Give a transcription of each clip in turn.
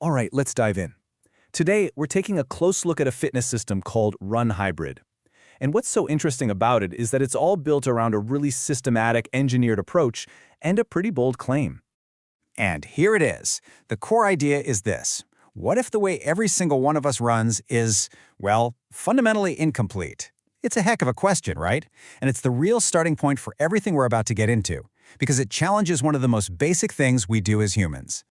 All right, let's dive in. Today, we're taking a close look at a fitness system called RunHybrid. And what's so interesting about it is that it's all built around a really systematic, engineered approach and a pretty bold claim. And here it is. The core idea is this. What if the way every single one of us runs is, well, fundamentally incomplete? It's a heck of a question, right? And it's the real starting point for everything we're about to get into, because it challenges one of the most basic things we do as humans.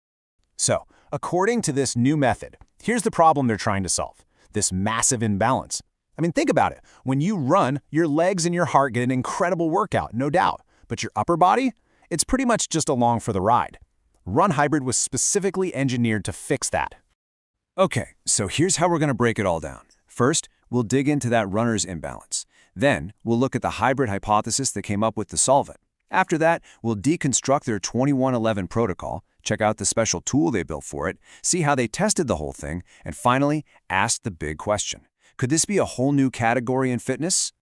So, according to this new method, here's the problem they're trying to solve, this massive imbalance. I mean, think about it. When you run, your legs and your heart get an incredible workout, no doubt. But your upper body? It's pretty much just along for the ride. RunHybrid was specifically engineered to fix that. Okay, so here's how we're going to break it all down. First, we'll dig into that runner's imbalance. Then, we'll look at the hybrid hypothesis that came up with the solvent. After that, we'll deconstruct their 2111 protocol, check out the special tool they built for it, see how they tested the whole thing, and finally, ask the big question. Could this be a whole new category in fitness?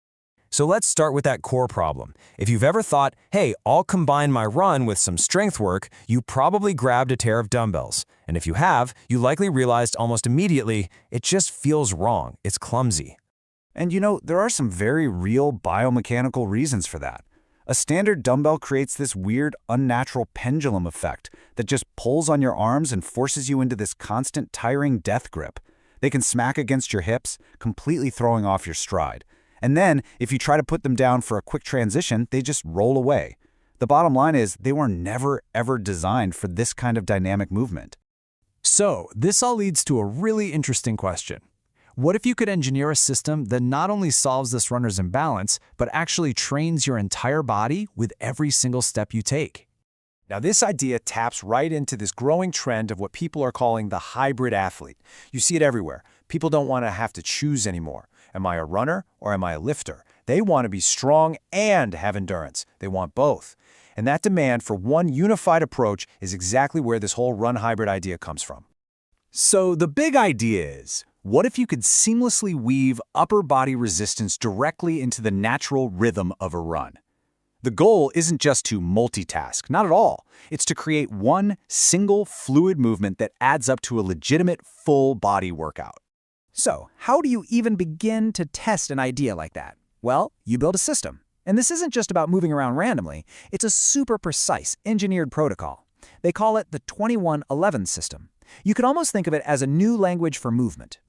So let's start with that core problem. If you've ever thought, hey, I'll combine my run with some strength work, you probably grabbed a pair of dumbbells. And if you have, you likely realized almost immediately, it just feels wrong. It's clumsy. And you know, there are some very real biomechanical reasons for that. A standard dumbbell creates this weird, unnatural pendulum effect that just pulls on your arms and forces you into this constant, tiring death grip. They can smack against your hips, completely throwing off your stride. And then, if you try to put them down for a quick transition, they just roll away. The bottom line is, they were never, ever designed for this kind of dynamic movement. So, this all leads to a really interesting question. What if you could engineer a system that not only solves this runner's imbalance, but actually trains your entire body with every single step you take? Now, this idea taps right into this growing trend of what people are calling the hybrid athlete. You see it everywhere. People don't want to have to choose anymore. Am I a runner or am I a lifter? They want to be strong and have endurance. They want both. And that demand for one unified approach is exactly where this whole RunHybrid idea comes from. So the big idea is, what if you could seamlessly weave upper body resistance directly into the natural rhythm of a run? The goal isn't just to multitask, not at all. It's to create one single fluid movement that adds up to a legitimate full body workout. So, how do you even begin to test an idea like that? Well, you build a system. And this isn't just about moving around randomly. It's a super precise, engineered protocol. They call it the 2111 system. You could almost think of it as a new language for movement.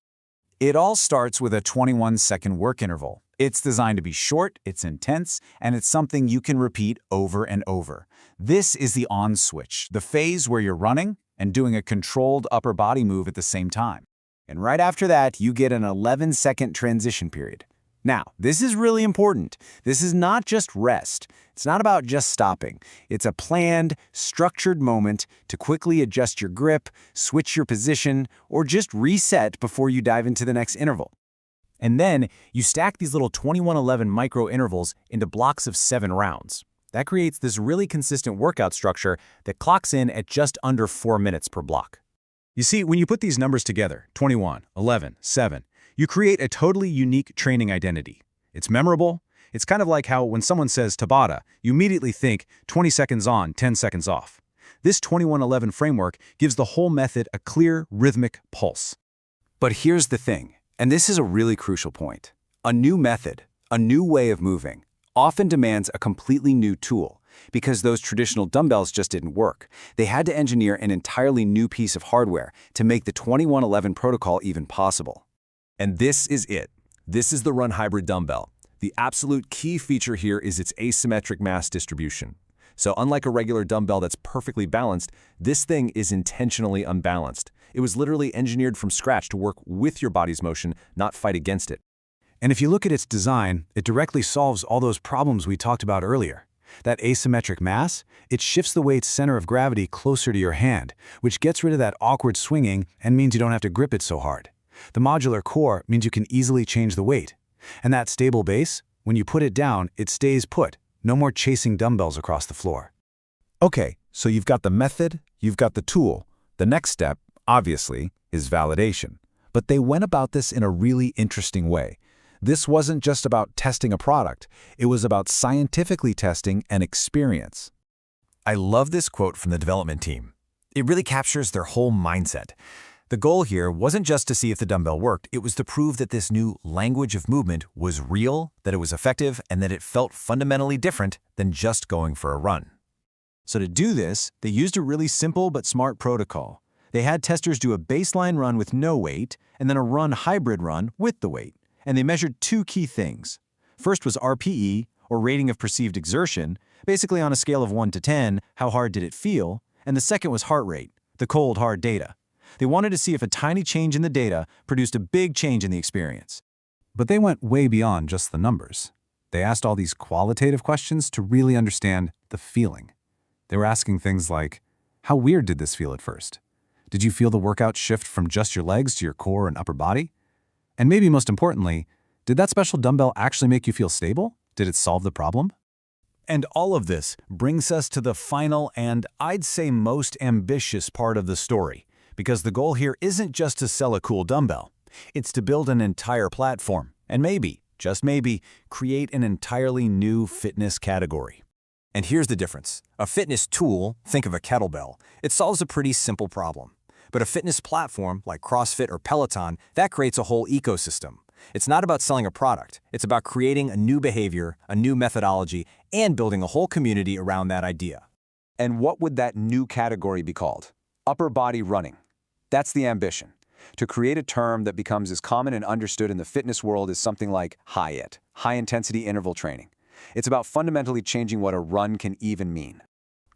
It all starts with a 21-second work interval. It's designed to be short, it's intense, and it's something you can repeat over and over. This is the on switch, the phase where you're running and doing a controlled upper body move at the same time. And right after that, you get an 11-second transition period. Now, this is really important. This is not just rest. It's not about just stopping. It's a planned, structured moment to quickly adjust your grip, switch your position, or just reset before you dive into the next interval. And then you stack these little 2111 micro intervals into blocks of 7 rounds. That creates this really consistent workout structure that clocks in at just under 4 minutes per block. You see, when you put these numbers together, 21, 11, 7, you create a totally unique training identity. It's memorable. It's kind of like how when someone says Tabata, you immediately think 20 seconds on, 10 seconds off. This 2111 framework gives the whole method a clear, rhythmic pulse. But here's the thing, and this is a really crucial point. A new method, a new way of moving, often demands a completely new tool, because those traditional dumbbells just didn't work. They had to engineer an entirely new piece of hardware to make the 2111 protocol even possible. And this is it. This is the RunHybrid dumbbell. The absolute key feature here is its asymmetric mass distribution. So unlike a regular dumbbell that's perfectly balanced, this thing is intentionally unbalanced. It was literally engineered from scratch to work with your body's motion, not fight against it. And if you look at its design, it directly solves all those problems we talked about earlier. That asymmetric mass, it shifts the weight's center of gravity closer to your hand, which gets rid of that awkward swinging and means you don't have to grip it so hard. The modular core means you can easily change the weight. And that stable base, when you put it down, it stays put. No more chasing dumbbells across the floor. Okay, so you've got the method, you've got the tool. The next step, obviously, is validation. But they went about this in a really interesting way. This wasn't just about testing a product. It was about scientifically testing an experience. I love this quote from the development team. It really captures their whole mindset. The goal here wasn't just to see if the dumbbell worked, it was to prove that this new language of movement was real, that it was effective, and that it felt fundamentally different than just going for a run. So to do this, they used a really simple but smart protocol. They had testers do a baseline run with no weight, and then a RunHybrid run with the weight. And they measured two key things. First was RPE, or rating of perceived exertion, basically on a scale of 1 to 10, how hard did it feel? And the second was heart rate, the cold, hard data. They wanted to see if a tiny change in the data produced a big change in the experience. But they went way beyond just the numbers. They asked all these qualitative questions to really understand the feeling. They were asking things like, how weird did this feel at first? Did you feel the workout shift from just your legs to your core and upper body? And maybe most importantly, did that special dumbbell actually make you feel stable? Did it solve the problem? And all of this brings us to the final and, I'd say, most ambitious part of the story, because the goal here isn't just to sell a cool dumbbell. It's to build an entire platform, and maybe, just maybe, create an entirely new fitness category. And here's the difference. A fitness tool, think of a kettlebell, it solves a pretty simple problem. But a fitness platform, like CrossFit or Peloton, that creates a whole ecosystem. It's not about selling a product. It's about creating a new behavior, a new methodology, and building a whole community around that idea. And what would that new category be called? Upper body running. That's the ambition. To create a term that becomes as common and understood in the fitness world as something like HIIT, high-intensity interval training. It's about fundamentally changing what a run can even mean.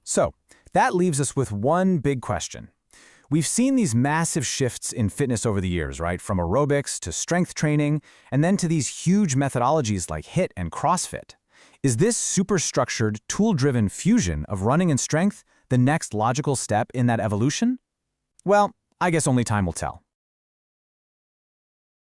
So, that leaves us with one big question. We've seen these massive shifts in fitness over the years, right? From aerobics to strength training, and then to these huge methodologies like HIIT and CrossFit. Is this superstructured, tool-driven fusion of running and strength the next logical step in that evolution? Well, I guess only time will tell.